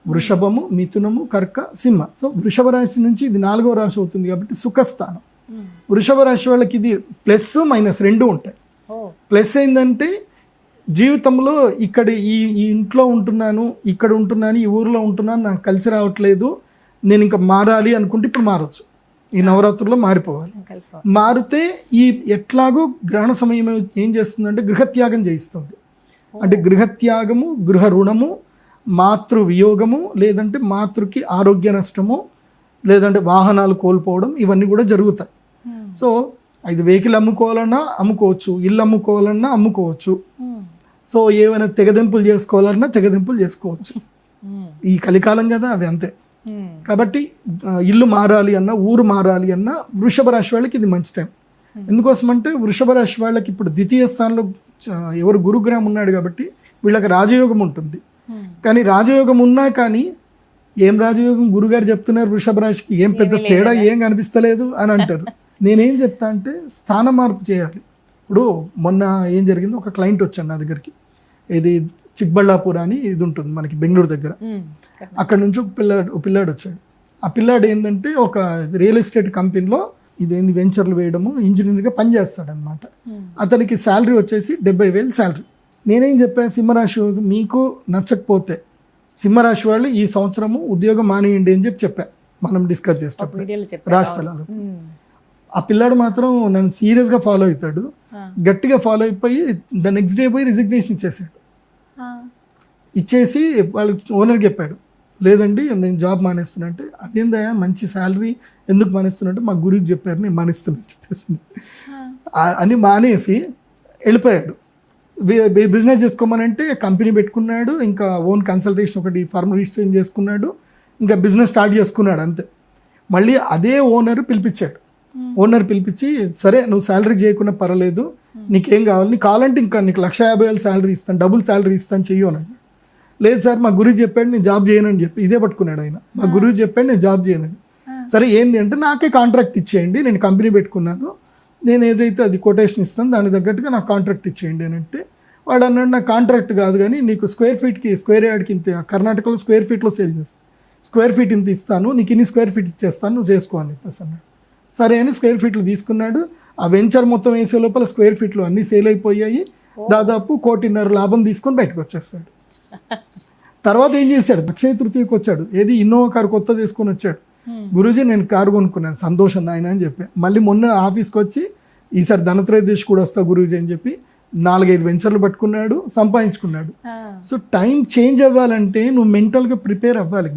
వృషభము, మిథునము, కర్క, సింహ. సో వృషభ రాశి నుంచి ఇది 4వ రాశి అవుతుంది కాబట్టి సుఖస్థానం. వృషభ రాశి వాళ్ళకి ఇది ప్లస్ మైనస్ 2 ఉంటాయి. ప్లస్ ఏంటంటే జీవితంలో ఇక్కడ ఈ ఇంట్లో ఉంటున్నాను, ఇక్కడ ఉంటున్నాను, ఈ ఊరిలో ఉంటున్నాను, నాకు కలిసి రావట్లేదు, నేను ఇంకా మారాలి అనుకుంటే ఇప్పుడు మారవచ్చు. ఈ నవరాత్రుల్లో మారిపోవాలి. మారితే ఈ ఎట్లాగో గ్రహణ సమయం ఏం చేస్తుందంటే గృహత్యాగం చేయిస్తుంది. అంటే గృహత్యాగము, గృహ రుణము, మాతృ వియోగము, లేదంటే మాతృకి ఆరోగ్య నష్టము, లేదంటే వాహనాలు కోల్పోవడం, ఇవన్నీ కూడా జరుగుతాయి. సో ఇది వెహికల్ అమ్ముకోవాలన్నా అమ్ముకోవచ్చు, ఇల్లు అమ్ముకోవాలన్నా అమ్ముకోవచ్చు. సో ఏమైనా తెగదెంపులు చేసుకోవాలన్నా తెగదెంపులు చేసుకోవచ్చు. ఈ కలికాలం కదా, అది అంతే. కాబట్టి ఇల్లు మారాలి అన్నా, ఊరు మారాలి అన్నా వృషభ రాశి వాళ్ళకి ఇది మంచి టైం. ఎందుకోసం అంటే వృషభ రాశి వాళ్ళకి ఇప్పుడు ద్వితీయ స్థానంలో ఎవరు గురుగ్రహం ఉన్నాడు కాబట్టి వీళ్ళకి రాజయోగం ఉంటుంది. కానీ రాజయోగం ఉన్నా కానీ ఏం రాజయోగం, గురుగారు చెప్తున్నారు వృషభ రాశికి ఏం పెద్ద తేడా ఏం కనిపిస్తలేదు అని అంటారు. నేనేం చెప్తా అంటే స్థాన మార్పు చేయాలి. ఇప్పుడు మొన్న ఏం జరిగింది, ఒక క్లయింట్ వచ్చాను నా దగ్గరికి. ఇది చిక్బళ్ళాపూర్ అని ఇది ఉంటుంది మనకి బెంగళూరు దగ్గర. అక్కడ నుంచి ఒక పిల్లాడు వచ్చాడు. ఆ పిల్లాడు ఏంటంటే ఒక రియల్ ఎస్టేట్ కంపెనీలో ఇదేంది వెంచర్లు వేయడము, ఇంజనీర్గా పనిచేస్తాడనమాట. అతనికి శాలరీ వచ్చేసి 70,000 శాలరీ. నేనేం చెప్పాను, సింహరాశి మీకు నచ్చకపోతే సింహరాశి వాళ్ళు ఈ సంవత్సరము ఉద్యోగం మానేయండి అని చెప్పా. మనం డిస్కస్ చేసేటప్పుడు రాశి పిల్లలు. ఆ పిల్లాడు మాత్రం నన్ను సీరియస్గా ఫాలో అవుతాడు. గట్టిగా ఫాలో అయిపోయి ద నెక్స్ట్ డే పోయి రిజిగ్నేషన్ ఇచ్చేసాడు. ఇచ్చేసి వాళ్ళ ఓనర్కి చెప్పాడు, లేదండి నేను జాబ్ మానేస్తున్నా. అంటే అదేందయ్యా మంచి శాలరీ ఎందుకు మానేస్తున్నా అంటే మా గురించి చెప్పారు నేను మానేస్తున్నాను చెప్పేసి అని మానేసి వెళ్ళిపోయాడు. బిజినెస్ చేసుకోమనంటే కంపెనీ పెట్టుకున్నాడు, ఇంకా ఓన్ కన్సల్టేషన్ ఒకటి ఫర్మ్ రిజిస్ట్రేషన్ చేసుకున్నాడు, ఇంకా బిజినెస్ స్టార్ట్ చేసుకున్నాడు అంతే. మళ్ళీ అదే ఓనర్ పిలిపించాడు. ఓనర్ పిలిపించి, సరే నువ్వు శాలరీ చేయకుండా పర్వాలేదు, నీకేం కావాలి, నీకు కావాలంటే ఇంకా నీకు 150,000 శాలరీ ఇస్తాను, డబుల్ శాలరీ ఇస్తాను చెయ్యు అని. లేదు సార్ మా గురువు చెప్పాడు నేను జాబ్ చేయనని చెప్పి ఇదే పట్టుకున్నాడు ఆయన. మా గురువు చెప్పాడు నేను జాబ్ చేయనని. సరే ఏంది అంటే నాకే కాంట్రాక్ట్ ఇచ్చేయండి, నేను కంపెనీ పెట్టుకున్నాను, నేను ఏదైతే అది కొటేషన్ ఇస్తాను దానికి తగ్గట్టుగా నాకు కాంట్రాక్ట్ ఇచ్చేయండి అని అంటే వాడు అన్నాడు, నాకు కాంట్రాక్ట్ కాదు కానీ నీకు స్క్వేర్ యార్డ్కి ఇంత, కర్ణాటకలో స్క్వేర్ ఫీట్లో సేల్ చేస్తాను, స్క్వేర్ ఫీట్ ఇంత ఇస్తాను, నీకు ఇన్ని స్క్వేర్ ఫీట్ ఇచ్చేస్తాను, నువ్వు చేసుకో అని చెప్పేసి అన్నాడు. సరే అని స్క్వేర్ ఫీట్లు తీసుకున్నాడు. ఆ వెంచర్ మొత్తం వేసే లోపల స్క్వేర్ ఫీట్లు అన్నీ సేల్ అయిపోయాయి. దాదాపు 1,50,00,000 లాభం తీసుకొని బయటకు వచ్చేస్తాడు. తర్వాత ఏం చేశాడు, అక్షయ తృతీయకు వచ్చాడు. ఏది ఇన్నోవా కారు కొత్త తీసుకొని వచ్చాడు. గురూజీ నేను కారు కొనుక్కున్నాను, సంతోషం నాయన అని చెప్పి. మళ్ళీ మొన్న ఆఫీస్కి వచ్చి ఈసారి ధనత్రయోదశి కూడా వస్తా గురూజీ అని చెప్పి 4-5 వెంచర్లు పట్టుకున్నాడు, సంపాదించుకున్నాడు. సో టైం చేంజ్ అవ్వాలంటే నువ్వు మెంటల్గా ప్రిపేర్ అవ్వాలి.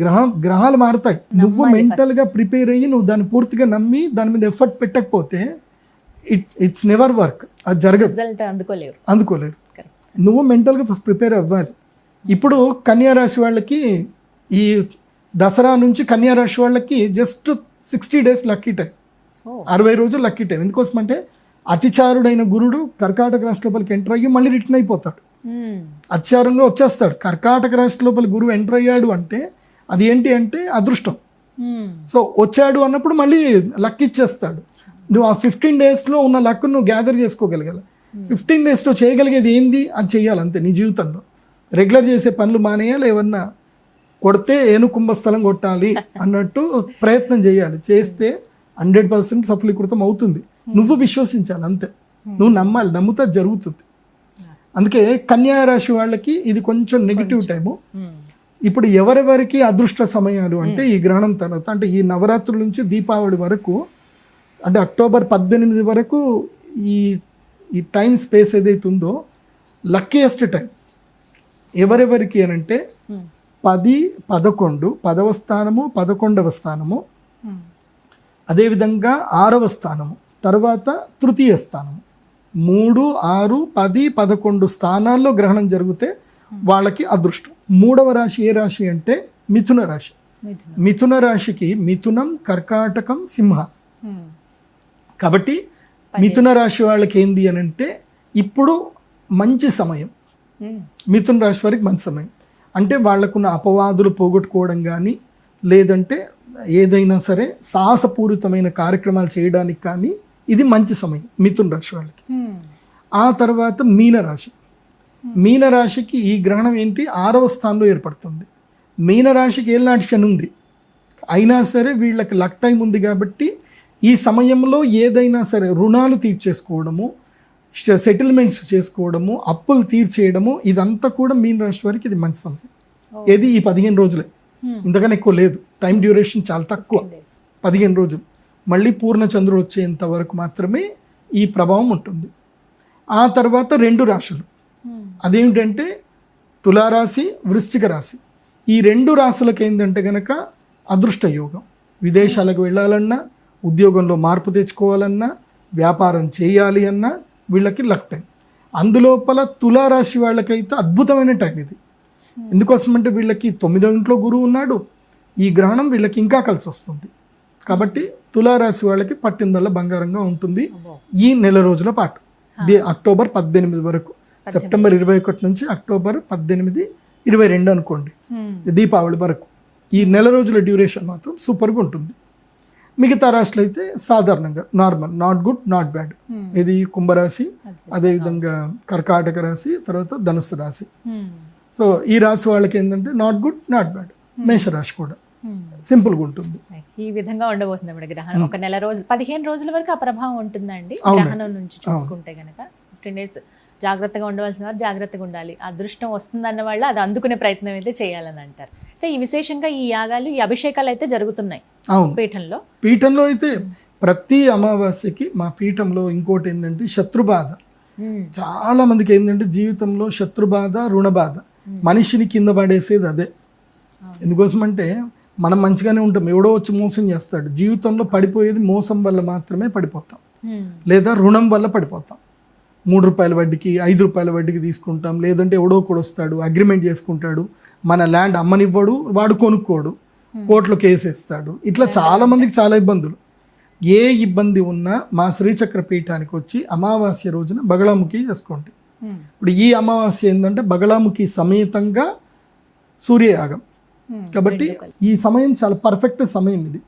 గ్రహాలు మారుతాయి, నువ్వు మెంటల్గా ప్రిపేర్ అయ్యి నువ్వు దాన్ని పూర్తిగా నమ్మి దాని మీద ఎఫర్ట్ పెట్టకపోతే ఇట్స్ నెవర్ వర్క్, అది జరగదు, అందుకోలేరు. నువ్వు మెంటల్గా ఫస్ట్ ప్రిపేర్ అవ్వాలి. ఇప్పుడు కన్యా రాశి వాళ్ళకి ఈ దసరా నుంచి కన్యా రాశి వాళ్ళకి జస్ట్ 60 days లక్కీ టైం, ఓ 60 రోజులు లక్కీ టైం. ఎందుకోసం అంటే అతిచారుడైన గురుడు కర్కాటక రాశి లోపలికి ఎంటర్ అయ్యి మళ్ళీ రిటర్న్ అయిపోతాడు, అతిచారంగా వచ్చేస్తాడు. కర్కాటక రాశి లోపల గురువు ఎంటర్ అయ్యాడు అంటే అది ఏంటి అంటే అదృష్టం. సో వచ్చాడు అన్నప్పుడు మళ్ళీ లక్ ఇచ్చేస్తాడు. నువ్వు ఆ 15 daysలో ఉన్న లక్ నువ్వు గ్యాదర్ చేసుకోగలగాలి. 15 daysలో చేయగలిగేది ఏంది అది చెయ్యాలి అంతే. నీ జీవితంలో రెగ్యులర్ చేసే పనులు మానేయాలి, ఏమన్నా కొడితే ఏను కుంభస్థలం కొట్టాలి అన్నట్టు ప్రయత్నం చేయాలి. చేస్తే 100% సఫలీకృతం అవుతుంది. నువ్వు విశ్వసించాలి అంతే, నువ్వు నమ్మాలి, నమ్ముతా జరుగుతుంది. అందుకే కన్యా రాశి వాళ్ళకి ఇది కొంచెం నెగిటివ్ టైము. ఇప్పుడు ఎవరెవరికి అదృష్ట సమయాలు అంటే ఈ గ్రహణం తర్వాత అంటే ఈ నవరాత్రుల నుంచి దీపావళి వరకు అంటే అక్టోబర్ 18 వరకు ఈ టైం స్పేస్ ఏదైతే ఉందో లక్కీయెస్ట్ టైం ఎవరెవరికి అని అంటే 10, 11, 10వ స్థానము, 11వ స్థానము, అదేవిధంగా 6వ స్థానము, తర్వాత తృతీయ స్థానము. 3, 6, 10, 11 స్థానాల్లో గ్రహణం జరిగితే వాళ్ళకి అదృష్టం. 3వ రాశి ఏ రాశి అంటే మిథున రాశి. మిథున రాశికి మిథునం, కర్కాటకం, సింహ. కాబట్టి మిథున రాశి వాళ్ళకి ఏంది అని అంటే ఇప్పుడు మంచి సమయం. మిథున రాశి వారికి మంచి సమయం అంటే వాళ్ళకున్న అపవాదులు పోగొట్టుకోవడం కానీ లేదంటే ఏదైనా సరే సాహసపూరితమైన కార్యక్రమాలు చేయడానికి కానీ ఇది మంచి సమయం మిథున రాశి వాళ్ళకి. ఆ తర్వాత మీనరాశి. మీనరాశికి ఈ గ్రహణం ఏంటి 6వ స్థానంలో ఏర్పడుతుంది. మీనరాశికి ఏళ్ళనాటి శని ఉంది, అయినా సరే వీళ్ళకి లక్ టైం ఉంది కాబట్టి ఈ సమయంలో ఏదైనా సరే రుణాలు తీర్చేసుకోవడము, సెటిల్మెంట్స్ చేసుకోవడము, అప్పులు తీర్చేయడము, ఇదంతా కూడా మీనరాశి వారికి ఇది మంచి సమయం. ఏది ఈ 15 రోజులే, ఇంతకన్నా ఎక్కువ లేదు. టైం డ్యూరేషన్ చాలా తక్కువ, 15 రోజులు. మళ్ళీ పూర్ణ చంద్రుడు వచ్చేంత వరకు మాత్రమే ఈ ప్రభావం ఉంటుంది. ఆ తర్వాత 2 రాశులు, అదేమిటంటే తులారాశి, వృశ్చిక రాశి. ఈ 2 రాశులకు ఏంటంటే కనుక అదృష్ట యోగం. విదేశాలకు వెళ్ళాలన్నా, ఉద్యోగంలో మార్పు తెచ్చుకోవాలన్నా, వ్యాపారం చేయాలి అన్నా వీళ్ళకి లక్ టైం. అందులోపల తులారాశి వాళ్ళకైతే అద్భుతమైన టైం ఇది. ఎందుకోసం అంటే వీళ్ళకి 9వ ఇంట్లో గురువు ఉన్నాడు, ఈ గ్రహణం వీళ్ళకి ఇంకా కలిసి వస్తుంది. కాబట్టి తులారాశి వాళ్ళకి పట్టిందల్లా బంగారంగా ఉంటుంది ఈ నెల రోజుల పాటు. ఇది అక్టోబర్ 18 వరకు, సెప్టెంబర్ 21 నుంచి అక్టోబర్ 18, 22 అనుకోండి, దీపావళి వరకు. ఈ నెల రోజుల డ్యూరేషన్ మాత్రం సూపర్గా ఉంటుంది. మిగతా రాశులు అయితే సాధారణంగా normal, not good not bad. ఇది కుంభరాశి, అదేవిధంగా కర్కాటక రాశి, తర్వాత ధనుస్సు రాశి. సో ఈ రాశి వాళ్ళకి ఏంటంటే నాట్ గుడ్ నాట్ బ్యాడ్. మేషరాశి కూడా సింపుల్గా ఉంటుంది. ఈ విధంగా ఉండబోతుంది మన గ్రహణం. ఒక నెల రోజులు 15 రోజుల వరకు ఆ ప్రభావం ఉంటుందండి గ్రహణం నుంచి చూసుకుంటే కనుక. 15 days జాగ్రత్తగా ఉండవలసిన వారు జాగ్రత్తగా ఉండాలి. అదృష్టం వస్తుందన్న వాళ్ళు అది అందుకునే ప్రయత్నం అయితే చేయాలని అంటారు. అయితే ఈ విశేషంగా ఈ యాగాలు, ఈ అభిషేకాలు అయితే జరుగుతున్నాయి పీఠంలో అయితే ప్రతి అమావాస్యకి మా పీఠంలో. ఇంకోటి ఏంటంటే శత్రుబాధ. చాలా మందికి ఏంటంటే జీవితంలో శత్రుబాధ, రుణబాధ, మనిషిని కింద పడేసేది అదే. ఎందుకోసం అంటే మనం మంచిగానే ఉంటాం, ఎవడో వచ్చి మోసం చేస్తాడు. జీవితంలో పడిపోయేది మోసం వల్ల మాత్రమే పడిపోతాం, లేదా రుణం వల్ల పడిపోతాం. 3 రూపాయల వడ్డీకి, 5 రూపాయల వడ్డీకి తీసుకుంటాం. లేదంటే ఎవడో కూడా వస్తాడు, అగ్రిమెంట్ చేసుకుంటాడు, మన ల్యాండ్ అమ్మనివ్వడు, వాడు కొనుక్కోడు, కోర్టులో కేసు వేస్తాడు. ఇట్లా చాలా మందికి చాలా ఇబ్బందులు. ఏ ఇబ్బంది ఉన్నా మా శ్రీచక్ర పీఠానికి వచ్చి అమావాస్య రోజున బగళాముఖి చేసుకోండి. ఇప్పుడు ఈ అమావాస్య ఏంటంటే బగళాముఖి సమేతంగా సూర్యయాగం. కాబట్టి ఈ సమయం చాలా పర్ఫెక్ట్ సమయం ఇది.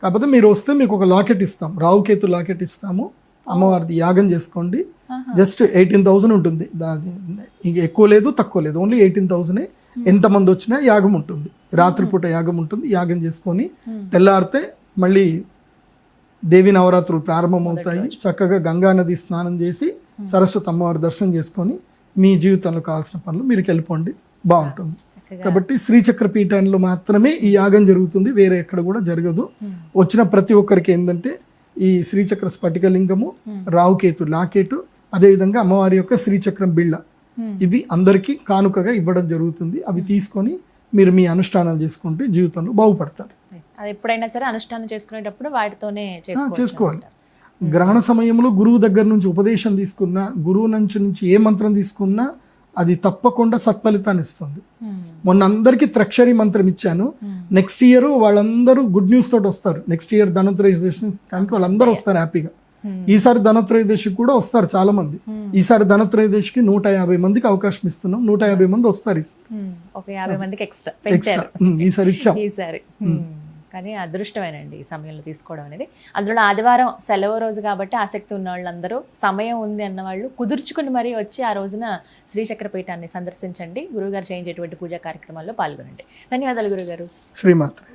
కాకపోతే మీరు వస్తే మీకు ఒక లాకెట్ ఇస్తాం, రావుకేతు లాకెట్ ఇస్తాము. అమ్మవారిది యాగం చేసుకోండి. జస్ట్ 18,000 ఉంటుంది. ఇంక ఎక్కువ లేదు తక్కువ లేదు, ఓన్లీ 18,000. ఎంతమంది వచ్చినా యాగం ఉంటుంది, రాత్రిపూట యాగం ఉంటుంది. యాగం చేసుకొని తెల్లారితే మళ్ళీ దేవి నవరాత్రులు ప్రారంభమవుతాయి. చక్కగా గంగా నది స్నానం చేసి సరస్వతి అమ్మవారి దర్శనం చేసుకొని మీ జీవితంలో కావాల్సిన పనులు మీరు వెళ్ళిపోండి, బాగుంటుంది. కాబట్టి శ్రీచక్ర పీఠానికి మాత్రమే ఈ యాగం జరుగుతుంది, వేరే ఎక్కడ కూడా జరగదు. వచ్చిన ప్రతి ఒక్కరికి ఏంటంటే ఈ శ్రీచక్ర స్ఫటికలింగము, రావుకేతు లాకెటు, అదేవిధంగా అమ్మవారి యొక్క శ్రీచక్రం బిళ్ళ, ఇవి అందరికీ కానుకగా ఇవ్వడం జరుగుతుంది. అవి తీసుకొని మీరు మీ అనుష్ఠానాలు చేసుకుంటే జీవితంలో బాగుపడతారు. అది ఎప్పుడైనా సరే అనుష్ఠానం చేసుకునేటప్పుడు వాటితోనే చేసుకోవాలి. గ్రహణ సమయంలో గురువు దగ్గర నుంచి ఉపదేశం తీసుకున్నా, గురువు నుంచి ఏ మంత్రం తీసుకున్నా అది తప్పకుండా సత్ఫలితాన్ని ఇస్తుంది. మొన్న అందరికీ త్రక్షరి మంత్రం ఇచ్చాను. నెక్స్ట్ ఇయర్ వాళ్ళందరూ గుడ్ న్యూస్ తోటి వస్తారు. నెక్స్ట్ ఇయర్ ధనత్రయోదశి కనుక వాళ్ళందరూ వస్తారు హ్యాపీగా. ఈసారి ధనత్రయోదశికి కూడా వస్తారు చాలా మంది. ఈసారి ధనత్రయోదశికి 150 మందికి అవకాశం ఇస్తున్నాం. 150 మంది వస్తారు ఒక 50 మందికి ఎక్స్ట్రా ఈసారి ఇచ్చాం. ఈసారి కానీ అదృష్టమేనండి ఈ సమయంలో తీసుకోవడం అనేది. అందులో ఆదివారం సెలవు రోజు కాబట్టి ఆసక్తి ఉన్న వాళ్ళందరూ, సమయం ఉంది అన్న వాళ్ళు కుదుర్చుకుని మరీ వచ్చి ఆ రోజున శ్రీచక్ర పీఠాన్ని సందర్శించండి. గురువుగారు చేయించేటువంటి పూజా కార్యక్రమాల్లో పాల్గొనండి. ధన్యవాదాలు గురుగారు. శ్రీమాత్రే.